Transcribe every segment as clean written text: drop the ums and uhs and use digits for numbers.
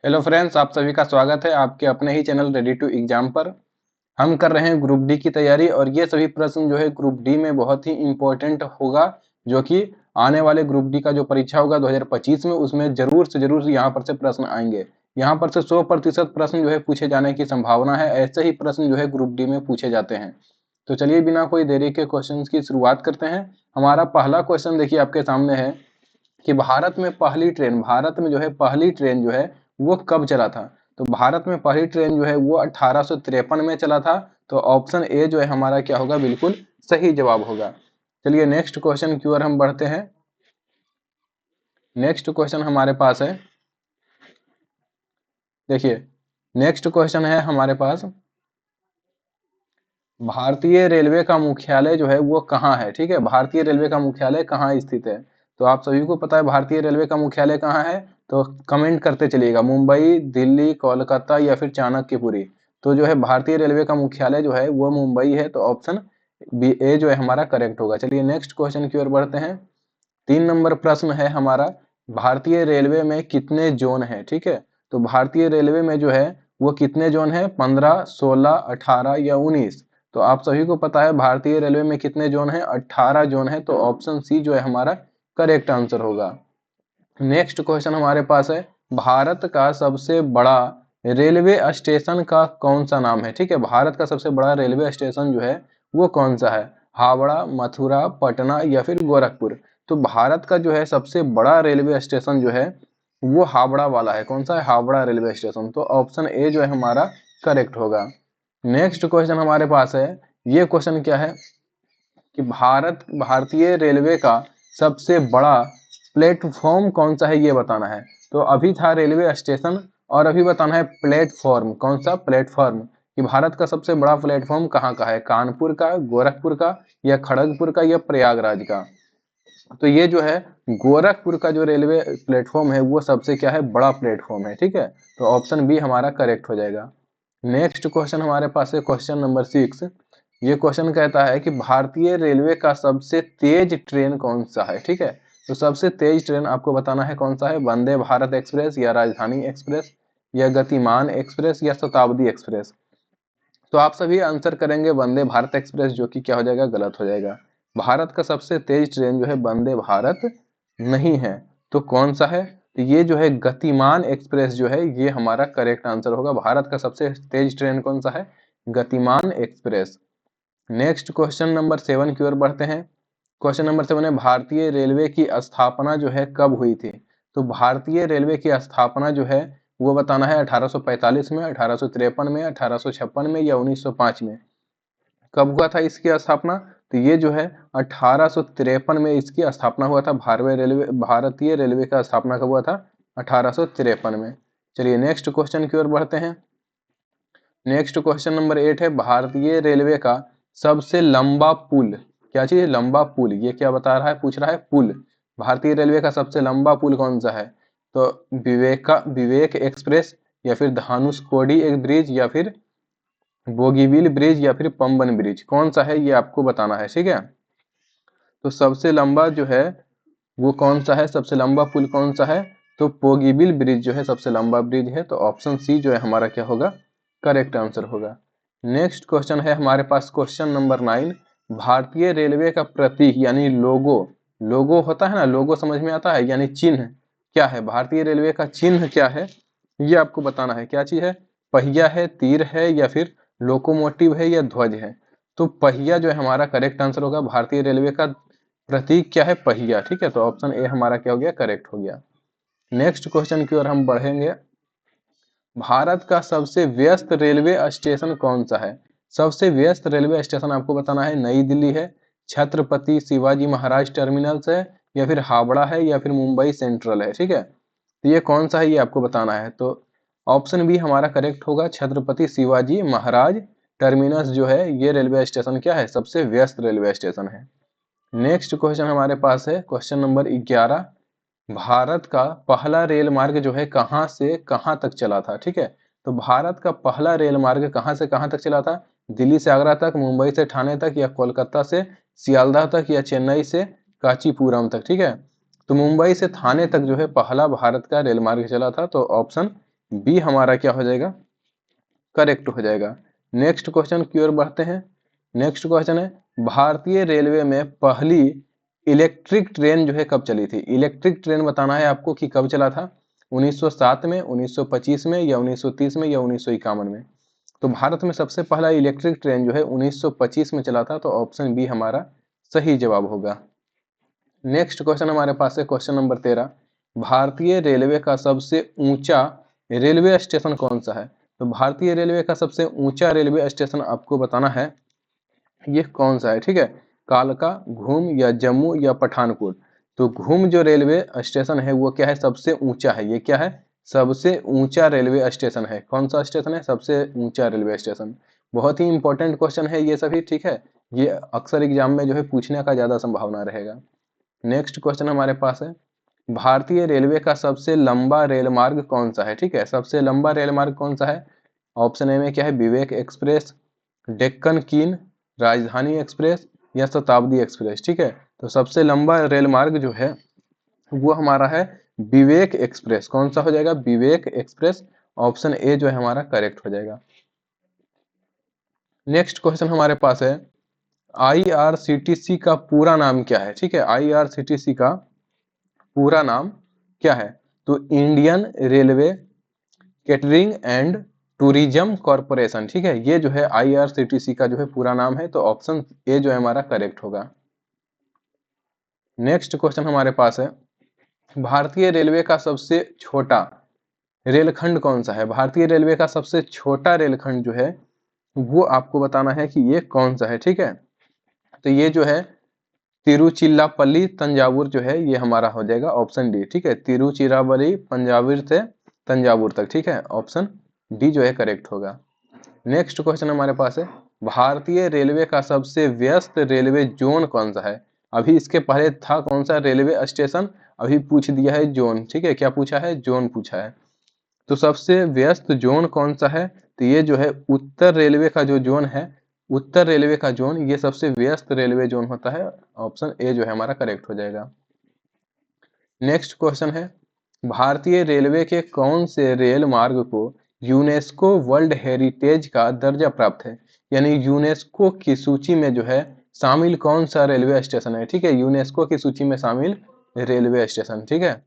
Hello friends, आप सभी का स्वागत है आपके अपने ही चैनल रेडी टू एग्जाम पर। हम कर रहे हैं ग्रुप डी की तैयारी और ये सभी प्रश्न जो है ग्रुप डी में बहुत ही इम्पोर्टेंट होगा, जो कि आने वाले ग्रुप डी का जो परीक्षा होगा 2025 में, उसमें जरूर से जरूर यहाँ पर से प्रश्न आएंगे। यहाँ पर से 100% प्रश्न जो है पूछे जाने की संभावना है। ऐसे ही प्रश्न जो है ग्रुप डी में पूछे जाते हैं। तो चलिए बिना कोई देरी के क्वेश्चन की शुरुआत करते हैं। हमारा पहला क्वेश्चन देखिए आपके सामने है कि भारत में जो है पहली ट्रेन जो है वो कब चला था। तो भारत में पहली ट्रेन जो है वो 1853 में चला था। तो ऑप्शन ए जो है हमारा क्या होगा, बिल्कुल सही जवाब होगा। चलिए नेक्स्ट क्वेश्चन की ओर हम बढ़ते हैं। नेक्स्ट क्वेश्चन हमारे पास है, देखिए नेक्स्ट क्वेश्चन है हमारे पास, भारतीय रेलवे का मुख्यालय जो है वो कहाँ है। ठीक है, भारतीय रेलवे का मुख्यालय कहाँ स्थित है। तो आप सभी को पता है भारतीय रेलवे का मुख्यालय कहाँ है। तो कमेंट करते चलिएगा, मुंबई, दिल्ली, कोलकाता या फिर चाणक्यपुरी। तो जो है भारतीय रेलवे का मुख्यालय जो है वो मुंबई है। तो ऑप्शन बी ए जो है हमारा करेक्ट होगा। चलिए नेक्स्ट क्वेश्चन की ओर बढ़ते हैं। 3 नंबर प्रश्न है हमारा, भारतीय रेलवे में कितने जोन है। ठीक है, तो भारतीय रेलवे में जो है वो कितने जोन है, 15, 16, 18 या 19। तो आप सभी को पता है भारतीय रेलवे में कितने जोन है, 18 जोन है। तो ऑप्शन सी जो है हमारा करेक्ट आंसर होगा। नेक्स्ट क्वेश्चन हमारे पास है, भारत का सबसे बड़ा रेलवे स्टेशन का कौन सा नाम है। ठीक है, भारत का सबसे बड़ा रेलवे स्टेशन जो है वो कौन सा है, हावड़ा, मथुरा, पटना या फिर गोरखपुर। तो भारत का जो है सबसे बड़ा रेलवे स्टेशन जो है वो हावड़ा वाला है। कौन सा है, हावड़ा रेलवे स्टेशन। तो ऑप्शन ए जो है हमारा करेक्ट होगा। नेक्स्ट क्वेश्चन हमारे पास है, ये क्वेश्चन क्या है कि भारतीय रेलवे का सबसे बड़ा प्लेटफॉर्म कौन सा है, ये बताना है। तो अभी था रेलवे स्टेशन और अभी बताना है प्लेटफॉर्म। कौन सा प्लेटफॉर्म, कि भारत का सबसे बड़ा प्लेटफॉर्म कहाँ का है, कानपुर का, गोरखपुर का या खड़गपुर का या प्रयागराज का। तो ये जो है गोरखपुर का जो रेलवे प्लेटफॉर्म है वो सबसे क्या है, बड़ा प्लेटफॉर्म है। ठीक है, तो ऑप्शन बी हमारा करेक्ट हो जाएगा। नेक्स्ट क्वेश्चन हमारे पास है क्वेश्चन नंबर 6। ये क्वेश्चन कहता है कि भारतीय रेलवे का सबसे तेज ट्रेन कौन सा है। ठीक है, तो सबसे तेज ट्रेन आपको बताना है कौन सा है, वंदे भारत एक्सप्रेस या राजधानी एक्सप्रेस या गतिमान एक्सप्रेस या शताब्दी एक्सप्रेस। तो आप सभी आंसर करेंगे वंदे भारत एक्सप्रेस, जो कि क्या हो जाएगा, गलत हो जाएगा। भारत का सबसे तेज ट्रेन जो है वंदे भारत नहीं है। तो कौन सा है, तो ये जो है गतिमान एक्सप्रेस जो है ये हमारा करेक्ट आंसर होगा। भारत का सबसे तेज ट्रेन कौन सा है, गतिमान एक्सप्रेस। नेक्स्ट क्वेश्चन नंबर 7 की ओर बढ़ते हैं। क्वेश्चन नंबर 7 है, भारतीय रेलवे की स्थापना जो है कब हुई थी। तो भारतीय रेलवे की स्थापना जो है वो बताना है 1845 में, 1853 में, 1856 में या 1905 में। कब हुआ था इसकी स्थापना, तो ये जो है 1853 में इसकी स्थापना हुआ था। भारतीय रेलवे का स्थापना कब हुआ था, 1853 में। चलिए नेक्स्ट क्वेश्चन की ओर बढ़ते हैं। नेक्स्ट क्वेश्चन नंबर 8 है, भारतीय रेलवे का सबसे लंबा पुल, क्या चीज है, लंबा पुल। ये क्या बता रहा है, पूछ रहा है पुल। भारतीय रेलवे का सबसे लंबा पुल कौन सा है, तो विवेक एक्सप्रेस या फिर धनुषकोडी एक ब्रिज या फिर बोगीबिल ब्रिज या फिर पंबन ब्रिज। कौन सा है ये आपको बताना है। ठीक है, तो सबसे लंबा जो है वो कौन सा है, सबसे लंबा पुल कौन सा है, तो बोगीबिल ब्रिज जो है सबसे लंबा ब्रिज है। तो ऑप्शन सी जो है हमारा क्या होगा, करेक्ट आंसर होगा। नेक्स्ट क्वेश्चन है हमारे पास क्वेश्चन नंबर 9। भारतीय रेलवे का प्रतीक यानी लोगो, लोगो होता है ना, लोगो समझ में आता है, यानी चिन्ह क्या है, भारतीय रेलवे का चिन्ह क्या है ये आपको बताना है। क्या चीज है, पहिया है, तीर है या फिर लोकोमोटिव है या ध्वज है। तो पहिया जो है हमारा करेक्ट आंसर होगा। भारतीय रेलवे का प्रतीक क्या है, पहिया। ठीक है, तो ऑप्शन ए हमारा क्या हो गया, करेक्ट हो गया। नेक्स्ट क्वेश्चन की ओर हम बढ़ेंगे। भारत का सबसे व्यस्त रेलवे स्टेशन कौन सा है। सबसे व्यस्त रेलवे स्टेशन आपको बताना है, नई दिल्ली है, छत्रपति शिवाजी महाराज टर्मिनल्स है या फिर हावड़ा है या फिर मुंबई सेंट्रल है। ठीक है, तो ये कौन सा है ये आपको बताना है। तो ऑप्शन बी हमारा करेक्ट होगा, छत्रपति शिवाजी महाराज टर्मिनस जो है ये रेलवे स्टेशन क्या है, सबसे व्यस्त रेलवे स्टेशन है। नेक्स्ट क्वेश्चन हमारे पास है क्वेश्चन नंबर 11। भारत का पहला रेल मार्ग जो है कहाँ से कहाँ तक चला था। ठीक है, तो भारत का पहला रेल मार्ग कहाँ से कहाँ तक चला था, दिल्ली से आगरा तक, मुंबई से ठाणे तक या कोलकाता से सियालदह तक या चेन्नई से कांचीपुरम तक। ठीक है, तो मुंबई से ठाणे तक जो है पहला भारत का रेल मार्ग चला था। तो ऑप्शन बी हमारा क्या हो जाएगा, करेक्ट हो जाएगा। नेक्स्ट क्वेश्चन की ओर बढ़ते हैं। नेक्स्ट क्वेश्चन है, भारतीय रेलवे में पहली इलेक्ट्रिक ट्रेन जो है कब चली थी। इलेक्ट्रिक ट्रेन बताना है आपको कि कब चला था, 1907 में, 1925 में, या 1930 में, या 1951 में। तो भारत में सबसे पहला इलेक्ट्रिक ट्रेन जो है 1925 में चला था, तो ऑप्शन बी हमारा सही जवाब होगा। नेक्स्ट क्वेश्चन हमारे पास है क्वेश्चन नंबर 13, भारतीय रेलवे का सबसे ऊंचा रेलवे स्टेशन कौन सा है। तो भारतीय रेलवे का सबसे ऊंचा रेलवे स्टेशन आपको बताना है ये कौन सा है, ठीक है। कालका, घूम, या जम्मू, या पठानकोट। तो घूम जो रेलवे स्टेशन है वो क्या है, सबसे ऊंचा है। ये क्या है, सबसे ऊंचा रेलवे स्टेशन है। कौन सा स्टेशन है, सबसे ऊंचा रेलवे स्टेशन। बहुत ही इंपॉर्टेंट क्वेश्चन है ये सभी, ठीक है। ये अक्सर एग्जाम में जो है पूछने का ज्यादा संभावना रहेगा। नेक्स्ट क्वेश्चन हमारे पास है, भारतीय रेलवे का सबसे लंबा रेल मार्ग कौन सा है, ठीक है। सबसे लंबा रेल मार्ग कौन सा है, ऑप्शन ए में क्या है, विवेक एक्सप्रेस, डेक्कन क्वीन, राजधानी एक्सप्रेस, या शताब्दी एक्सप्रेस, ठीक है। तो सबसे लंबा रेल मार्ग जो है वो हमारा है विवेक एक्सप्रेस। कौन सा हो जाएगा, विवेक एक्सप्रेस। ऑप्शन ए जो है हमारा करेक्ट हो जाएगा। नेक्स्ट क्वेश्चन हमारे पास है, आईआरसीटीसी का पूरा नाम क्या है, ठीक है। आईआरसीटीसी का पूरा नाम क्या है, तो Indian railway catering and tourism corporation, ठीक है। ये जो है आईआरसीटीसी का जो है पूरा नाम है, तो ऑप्शन ए जो है हमारा करेक्ट होगा। नेक्स्ट क्वेश्चन हमारे पास है, भारतीय रेलवे का सबसे छोटा रेलखंड कौन सा है। भारतीय रेलवे का सबसे छोटा रेलखंड जो है वो आपको बताना है कि ये कौन सा है, ठीक है। तो ये जो है तिरुचिरापल्ली तंजावुर जो है ये हमारा हो जाएगा ऑप्शन डी, ठीक है। तिरुचिरापल्ली पंजाबुर से तंजावुर तक, ठीक है। ऑप्शन डी जो है करेक्ट होगा। नेक्स्ट क्वेश्चन हमारे पास है, भारतीय रेलवे का सबसे व्यस्त रेलवे जोन कौन सा है। अभी इसके पहले था कौन सा, रेलवे स्टेशन। अभी पूछ दिया है जोन, ठीक है। क्या पूछा है, जोन पूछा है। तो सबसे व्यस्त जोन कौन सा है, तो ये जो है उत्तर रेलवे का जो जोन है, उत्तर रेलवे का जोन ये सबसे व्यस्त रेलवे जोन होता है। ऑप्शन ए जो है हमारा करेक्ट हो जाएगा। नेक्स्ट क्वेश्चन है, भारतीय रेलवे के कौन से रेल मार्ग को यूनेस्को वर्ल्ड हेरिटेज का दर्जा प्राप्त है। यानी यूनेस्को की सूची में जो है शामिल कौन सा रेलवे स्टेशन है, ठीक है। यूनेस्को की सूची में शामिल रेलवे स्टेशन, ठीक है,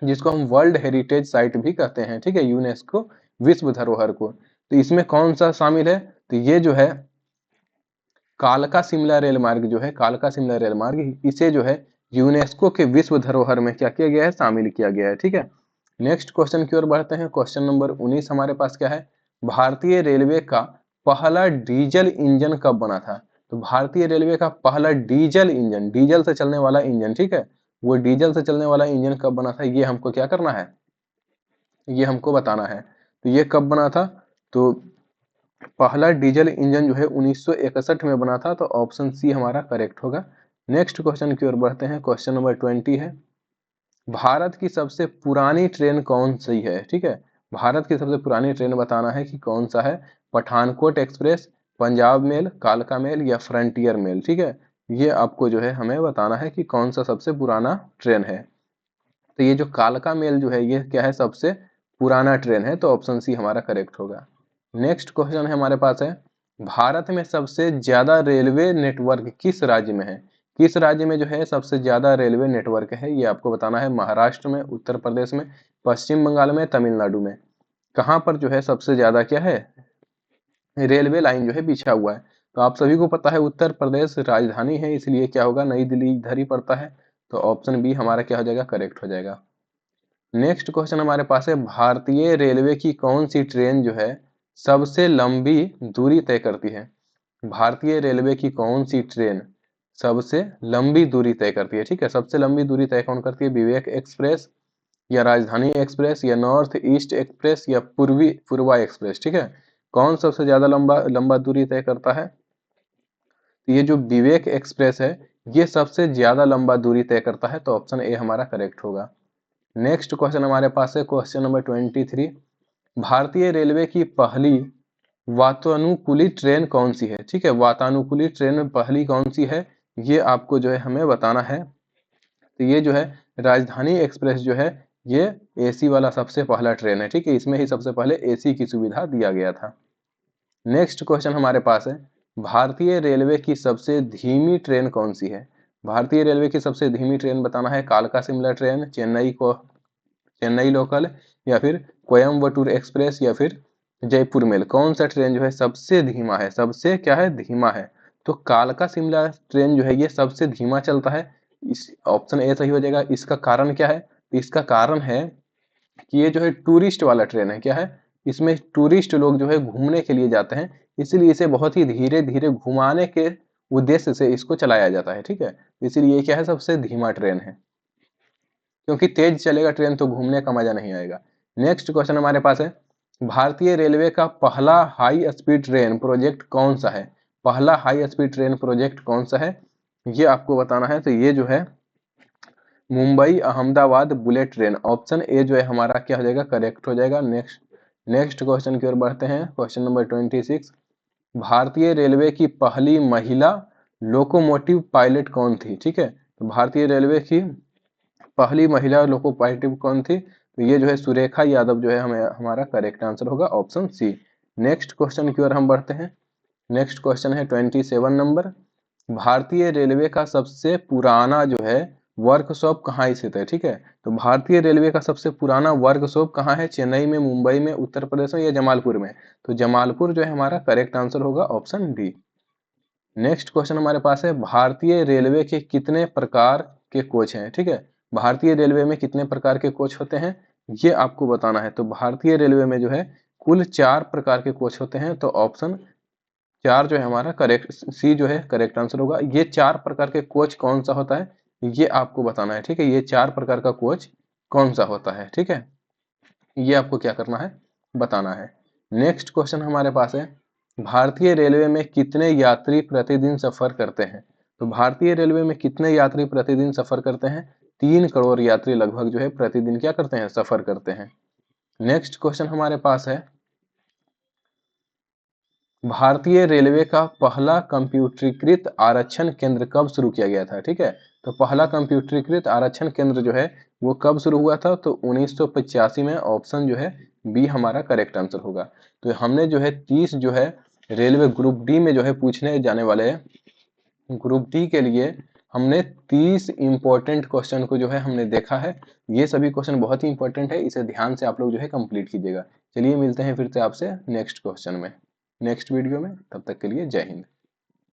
जिसको हम वर्ल्ड हेरिटेज साइट भी कहते हैं, ठीक है, यूनेस्को विश्व धरोहर को। तो इसमें कौन सा शामिल है, तो ये जो है कालका शिमला रेल मार्ग जो है, कालका शिमला रेल मार्ग, इसे जो है यूनेस्को के विश्व धरोहर में क्या किया गया है, शामिल किया गया है, ठीक है। नेक्स्ट क्वेश्चन की ओर बढ़ते हैं। क्वेश्चन नंबर 19 हमारे पास क्या है, भारतीय रेलवे का पहला डीजल इंजन कब बना था। तो भारतीय रेलवे का पहला डीजल इंजन, डीजल से चलने वाला इंजन, ठीक है, वो डीजल से चलने वाला इंजन कब बना था, ये हमको क्या करना है, ये हमको बताना है। तो ये कब बना था, तो पहला डीजल इंजन जो है 1961 में बना था, तो ऑप्शन सी हमारा करेक्ट होगा। नेक्स्ट क्वेश्चन की ओर बढ़ते हैं। क्वेश्चन नंबर 20 है, भारत की सबसे पुरानी ट्रेन कौन सी है, ठीक है। भारत की सबसे पुरानी ट्रेन बताना है कि कौन सा है, पठानकोट एक्सप्रेस, पंजाब मेल, कालका मेल, या फ्रंटियर मेल, ठीक है। ये आपको जो है हमें बताना है कि कौन सा सबसे पुराना ट्रेन है। तो ये जो कालका मेल जो है ये क्या है, सबसे पुराना ट्रेन है, तो ऑप्शन सी हमारा करेक्ट होगा। नेक्स्ट क्वेश्चन है हमारे पास है, भारत में सबसे ज्यादा रेलवे नेटवर्क किस राज्य में है। किस राज्य में जो है सबसे ज्यादा रेलवे नेटवर्क है, ये आपको बताना है। महाराष्ट्र में, उत्तर प्रदेश में, पश्चिम बंगाल में, तमिलनाडु में। कहाँ पर जो है सबसे ज्यादा क्या है, रेलवे लाइन जो है बिछा हुआ है। तो आप सभी को पता है उत्तर प्रदेश राजधानी है, इसलिए क्या होगा, नई दिल्ली इधर ही पड़ता है। तो ऑप्शन बी हमारा क्या हो जाएगा, करेक्ट हो जाएगा। नेक्स्ट क्वेश्चन हमारे पास है, भारतीय रेलवे की कौन सी ट्रेन जो है सबसे लंबी दूरी तय करती है। भारतीय रेलवे की कौन सी ट्रेन सबसे लंबी दूरी तय करती है, ठीक है। सबसे लंबी दूरी तय कौन करती है, विवेक एक्सप्रेस, या राजधानी एक्सप्रेस, या नॉर्थ ईस्ट एक्सप्रेस, या पूर्वा एक्सप्रेस, ठीक है। कौन सबसे ज्यादा लंबा लंबा दूरी तय करता है, तो ये जो विवेक एक्सप्रेस है ये सबसे ज्यादा लंबा दूरी तय करता है, तो ऑप्शन ए हमारा करेक्ट होगा। नेक्स्ट क्वेश्चन हमारे पास है क्वेश्चन नंबर 23, भारतीय रेलवे की पहली वातानुकूलित ट्रेन कौन सी है, ठीक है। वातानुकूलित ट्रेन पहली कौन सी है, ये आपको जो है हमें बताना है। तो ये जो है राजधानी एक्सप्रेस जो है ये एसी वाला सबसे पहला ट्रेन है, ठीक है, इसमें ही सबसे पहले एसी की सुविधा दिया गया था। नेक्स्ट क्वेश्चन हमारे पास है, भारतीय रेलवे की सबसे धीमी ट्रेन कौन सी है? भारतीय रेलवे की सबसे धीमी ट्रेन बताना है, कालका शिमला ट्रेन, चेन्नई लोकल, या फिर कोयम्बटूर एक्सप्रेस, या फिर जयपुर मेल। कौन सा ट्रेन जो है सबसे धीमा है, सबसे क्या है, धीमा है? तो कालका शिमला ट्रेन जो है ये सबसे धीमा चलता है। इस ऑप्शन ए सही हो जाएगा। इसका कारण क्या है? इसका कारण है कि ये जो है टूरिस्ट वाला ट्रेन है। क्या है? इसमें टूरिस्ट लोग जो है घूमने के लिए जाते हैं, इसलिए इसे बहुत ही धीरे धीरे घुमाने के उद्देश्य से इसको चलाया जाता है, ठीक है। इसलिए ये क्या है, सबसे धीमा ट्रेन है, क्योंकि तेज चलेगा ट्रेन तो घूमने का मजा नहीं आएगा। नेक्स्ट क्वेश्चन हमारे पास है, भारतीय रेलवे का पहला हाई स्पीड ट्रेन प्रोजेक्ट कौन सा है? पहला हाई स्पीड ट्रेन प्रोजेक्ट कौन सा है, ये आपको बताना है। तो ये जो है Mumbai Ahmedabad bullet train, option A जो है हमारा क्या हो जाएगा, करेक्ट हो जाएगा। नेक्स्ट क्वेश्चन की ओर बढ़ते हैं। क्वेश्चन नंबर 26, भारतीय रेलवे की पहली महिला लोकोमोटिव पायलट कौन थी? ठीक है, तो भारतीय रेलवे की पहली महिला लोको पायलट कौन थी? तो ये जो है सुरेखा यादव जो है हमें हमारा करेक्ट आंसर होगा ऑप्शन सी। नेक्स्ट क्वेश्चन की ओर हम बढ़ते हैं। नेक्स्ट क्वेश्चन है 27 नंबर, भारतीय रेलवे का सबसे पुराना जो है वर्कशॉप कहाँ स्थित है? ठीक है, तो भारतीय रेलवे का सबसे पुराना वर्कशॉप कहाँ है? चेन्नई में, मुंबई में, उत्तर प्रदेश में, या जमालपुर में? तो जमालपुर जो है हमारा करेक्ट आंसर होगा ऑप्शन डी। नेक्स्ट क्वेश्चन हमारे पास है, भारतीय रेलवे के कितने प्रकार के कोच हैं? ठीक है, भारतीय रेलवे में कितने प्रकार के कोच होते हैं ये आपको बताना है। तो भारतीय रेलवे में जो है कुल 4 प्रकार के कोच होते हैं। तो ऑप्शन 4 जो है हमारा करेक्ट, सी जो है करेक्ट आंसर होगा। ये 4 प्रकार के कोच कौन सा होता है ये आपको बताना है, ठीक है। ये 4 प्रकार का कोच कौन सा होता है, ठीक है, ये आपको क्या करना है, बताना है। नेक्स्ट क्वेश्चन हमारे पास है, भारतीय रेलवे में कितने यात्री प्रतिदिन सफर करते हैं? तो भारतीय रेलवे में कितने यात्री प्रतिदिन सफर करते हैं? 3 करोड़ यात्री लगभग जो है प्रतिदिन क्या करते हैं, सफर करते हैं। नेक्स्ट क्वेश्चन हमारे पास है, भारतीय रेलवे का पहला कंप्यूटरीकृत आरक्षण केंद्र कब शुरू किया गया था? ठीक है, तो पहला कंप्यूटरीकृत आरक्षण केंद्र जो है वो कब शुरू हुआ था? तो 1985 में। ऑप्शन जो है बी हमारा करेक्ट आंसर होगा। तो हमने जो है 30 जो है रेलवे ग्रुप डी में जो है पूछने जाने वाले ग्रुप डी के लिए हमने 30 इंपॉर्टेंट क्वेश्चन को जो है हमने देखा है। ये सभी क्वेश्चन बहुत ही इंपॉर्टेंट है, इसे ध्यान से आप लोग जो है कंप्लीट कीजिएगा। चलिए मिलते हैं फिर से आपसे नेक्स्ट क्वेश्चन में, नेक्स्ट वीडियो में। तब तक के लिए जय हिंद।